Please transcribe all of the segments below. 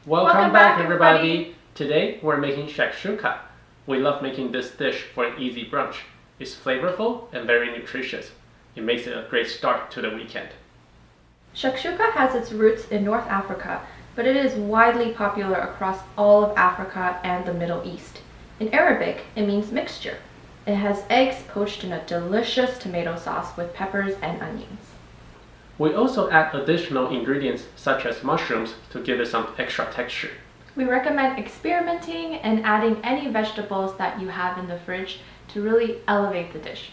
Welcome back everybody! Today we're making shakshuka. We love making this dish for an easy brunch. It's flavorful and very nutritious. It makes it a great start to the weekend. Shakshuka has its roots in North Africa, but it is widely popular across all of Africa and the Middle East. In Arabic, it means mixture. It has eggs poached in a delicious tomato sauce with peppers and onions. We also add additional ingredients such as mushrooms to give it some extra texture. We recommend experimenting and adding any vegetables that you have in the fridge to really elevate the dish.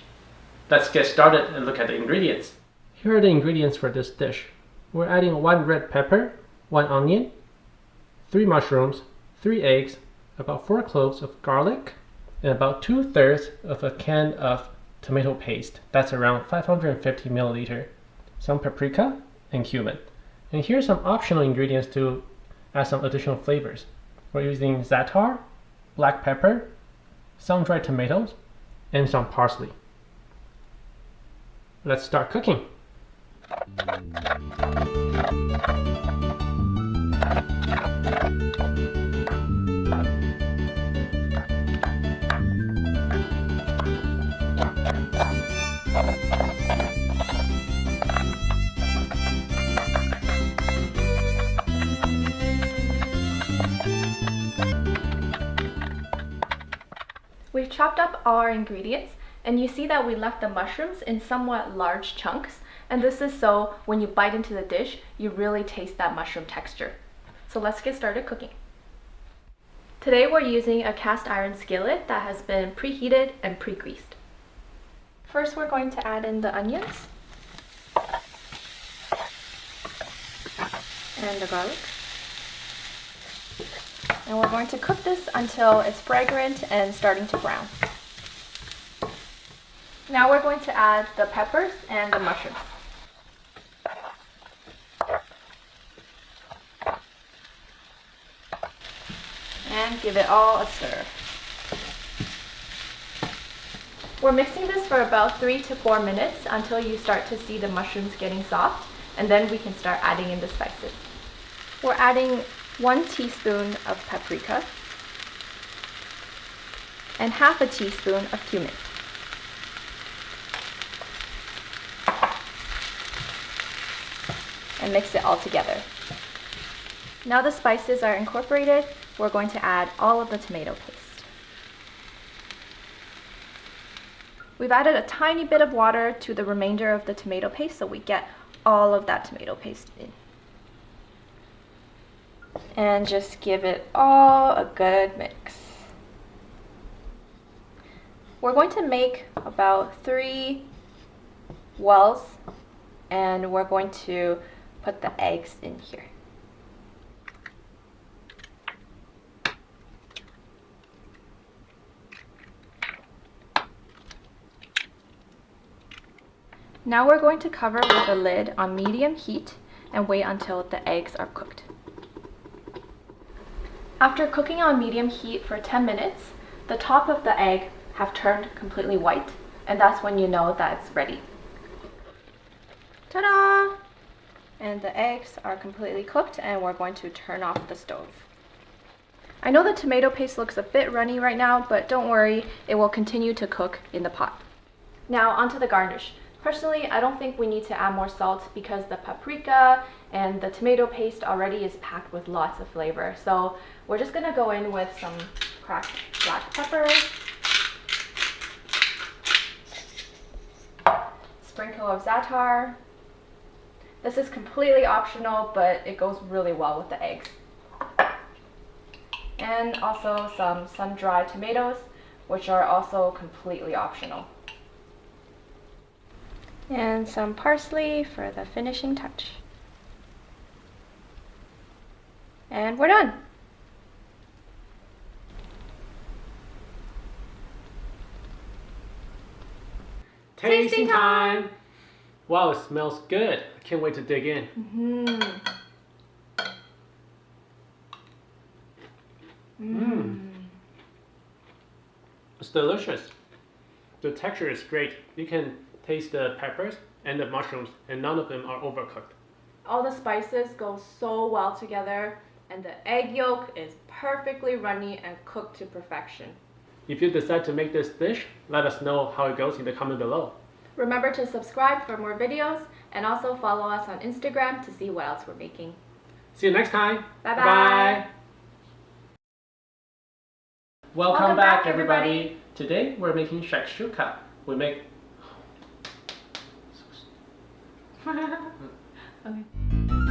Let's get started and look at the ingredients. Here are the ingredients for this dish. We're adding 1 red pepper, 1 onion, 3 mushrooms, 3 eggs, about 4 cloves of garlic, and about 2/3 of a can of tomato paste. That's around 550 milliliter. Some paprika and cumin. And here's some optional ingredients to add some additional flavors. We're using za'atar, black pepper, some dried tomatoes, and some parsley. Let's start cooking. We've chopped up all our ingredients, and you see that we left the mushrooms in somewhat large chunks, and this is so when you bite into the dish, you really taste that mushroom texture. So let's get started cooking. Today we're using a cast iron skillet that has been preheated and pre-greased. First we're going to add in the onions and the garlic. And we're going to cook this until it's fragrant and starting to brown. Now we're going to add the peppers and the mushrooms. And give it all a stir. We're mixing this for about 3 to 4 minutes until you start to see the mushrooms getting soft, and then we can start adding in the spices. We're adding 1 teaspoon of paprika and half a teaspoon of cumin. And mix it all together. Now the spices are incorporated, we're going to add all of the tomato paste. We've added a tiny bit of water to the remainder of the tomato paste so we get all of that tomato paste in. And just give it all a good mix. We're going to make about 3 wells, and we're going to put the eggs in here. Now we're going to cover with a lid on medium heat and wait until the eggs are cooked. After cooking on medium heat for 10 minutes, the top of the egg have turned completely white, and that's when you know that it's ready. Ta-da! And the eggs are completely cooked, and we're going to turn off the stove. I know the tomato paste looks a bit runny right now, but don't worry, it will continue to cook in the pot. Now onto the garnish. Personally, I don't think we need to add more salt because the paprika and the tomato paste already is packed with lots of flavor. So we're just gonna go in with some cracked black pepper, sprinkle of za'atar. This is completely optional, but it goes really well with the eggs. And also some sun-dried tomatoes, which are also completely optional. And some parsley for the finishing touch. And we're done! Tasting time! Wow, it smells good. I can't wait to dig in. It's delicious. The texture is great. You can taste the peppers and the mushrooms, and none of them are overcooked. All the spices go so well together, and the egg yolk is perfectly runny and cooked to perfection. If you decide to make this dish, let us know how it goes in the comment below. Remember to subscribe for more videos and also follow us on Instagram to see what else we're making. See you next time. Bye-bye. Bye. Welcome back, everybody. Today we're making shakshuka. We make... Okay.